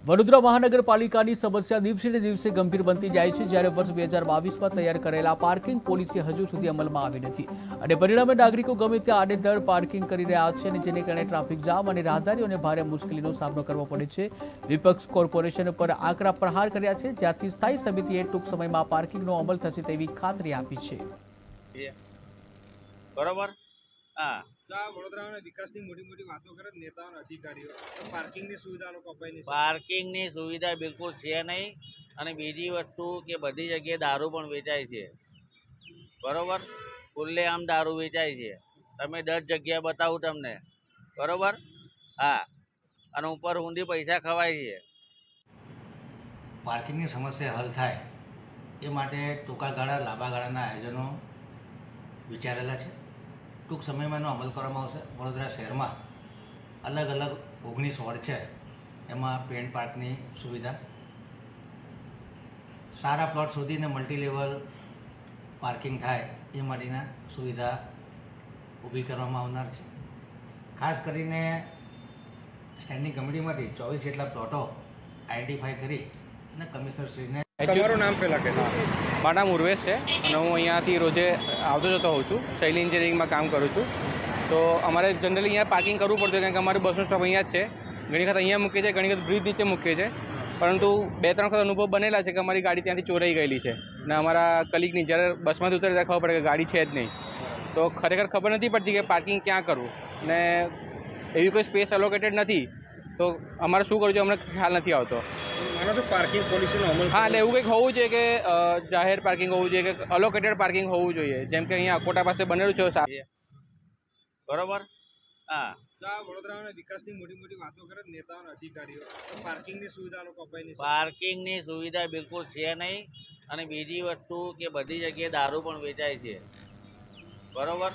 વડોદરા મહાનગરપાલિકાની સમસ્યા દિવસે ને દિવસે ગંભીર બનતી જાય છે, જ્યારે વર્ષ 2022માં તૈયાર કરેલા પાર્કિંગ પોલિસી હજુ સુધી અમલમાં આવી નથી અને પરિણામે નાગરિકો ગમે ત્યાં આડેધડ પાર્કિંગ કરી રહ્યા છે અને જેને કારણે ટ્રાફિક જામ અને રાહદારીઓને ભારે મુશ્કેલીનો સામનો કરવો પડે છે। વિપક્ષ કોર્પોરેશન પર આકરા પ્રહાર કર્યા છે, જ્યાંથી સ્થાયી સમિતિએ ટૂંક સમયમાં પાર્કિંગનો અમલ થશે તેવી ખાતરી આપી છે। બરોબર। હા, વડોદરાના વિકાસની મોટી મોટી વાતો કરે નેતાઓ અને અધિકારીઓ, પાર્કિંગની સુવિધાનો કપાઈ નહીં। પાર્કિંગની સુવિધા બિલકુલ છે નહીં અને બીજી વસ્તુ કે બધી જગ્યાએ દારૂ પણ વેચાય છે। બરોબર, ખુલ્લેઆમ દારૂ વેચાય છે। તમે 10 જગ્યા બતાવું તમને। બરોબર। હા, અને ઉપર ઊંધી પૈસા ખવાય છે। પાર્કિંગની સમસ્યા હલ થાય એ માટે ટૂંકા ગાળા લાંબા ગાળાના આયોજનો વિચારેલા છે। ટૂંક સમયમાં એનો અમલ કરવામાં આવશે। વડોદરા શહેરમાં અલગ અલગ 19 વોર્ડ છે, એમાં પેન્ટ પાર્કની સુવિધા, સારા પ્લોટ શોધીને મલ્ટી લેવલ પાર્કિંગ થાય એ માટેના સુવિધા ઊભી કરવામાં આવનાર છે। ખાસ કરીને સ્ટેન્ડિંગ કમિટીમાંથી 24 જેટલા પ્લોટો આઈડેન્ટિફાઈ કરી અને કમિશનરશ્રીને। તમારું નામ પહેલાં કહેજો। મારું નામ ઉર્વેશ છે અને હું અહીંયાથી રોજે આવતો જતો હોઉં છું। શૈલી એન્જિનિયરિંગમાં કામ કરું છું। તો અમારે જનરલી અહીંયા પાર્કિંગ કરવું પડતું કારણ કે અમારું બસનો સ્ટોપ અહીંયા જ છે। ઘણી વખત અહીંયા મૂકીએ છીએ, ઘણી વખત બ્રિજ નીચે મૂકીએ છીએ, પરંતુ 2-3 વખત અનુભવ બનેલા છે કે અમારી ગાડી ત્યાંથી ચોરાઈ ગયેલી છે અને અમારા કલીગની જ્યારે બસમાંથી ઉતરે ત્યારે ખબર પડે કે ગાડી છે જ નહીં। તો ખરેખર ખબર નથી પડતી કે પાર્કિંગ ક્યાં કરવું ને એવી કોઈ સ્પેસ એલોકેટેડ નથી, તો અમારે શું કરવું જોઈએ અમને ખ્યાલ નથી આવતો। માનો છો પાર્કિંગ પોલિસીનો અમલ? હા, એટલે એવું કંઈક હોવું જોઈએ કે જાહેર પાર્કિંગ હોવું જોઈએ, કે અલોકેટેડ પાર્કિંગ હોવું જોઈએ, જેમ કે અહીંયા અકોટા પાસે બનેલું છે। બરોબર। હા, વડોદરાના વિકાસની મોટી મોટી વાતો કરે નેતાઓ અને અધિકારીઓ, પાર્કિંગની સુવિધાનો કપાઈ નહીં। પાર્કિંગની સુવિધા બિલકુલ છે નહીં અને બીજી વસ્તુ કે બધી જગ્યાએ દારૂ પણ વેચાય છે। બરોબર।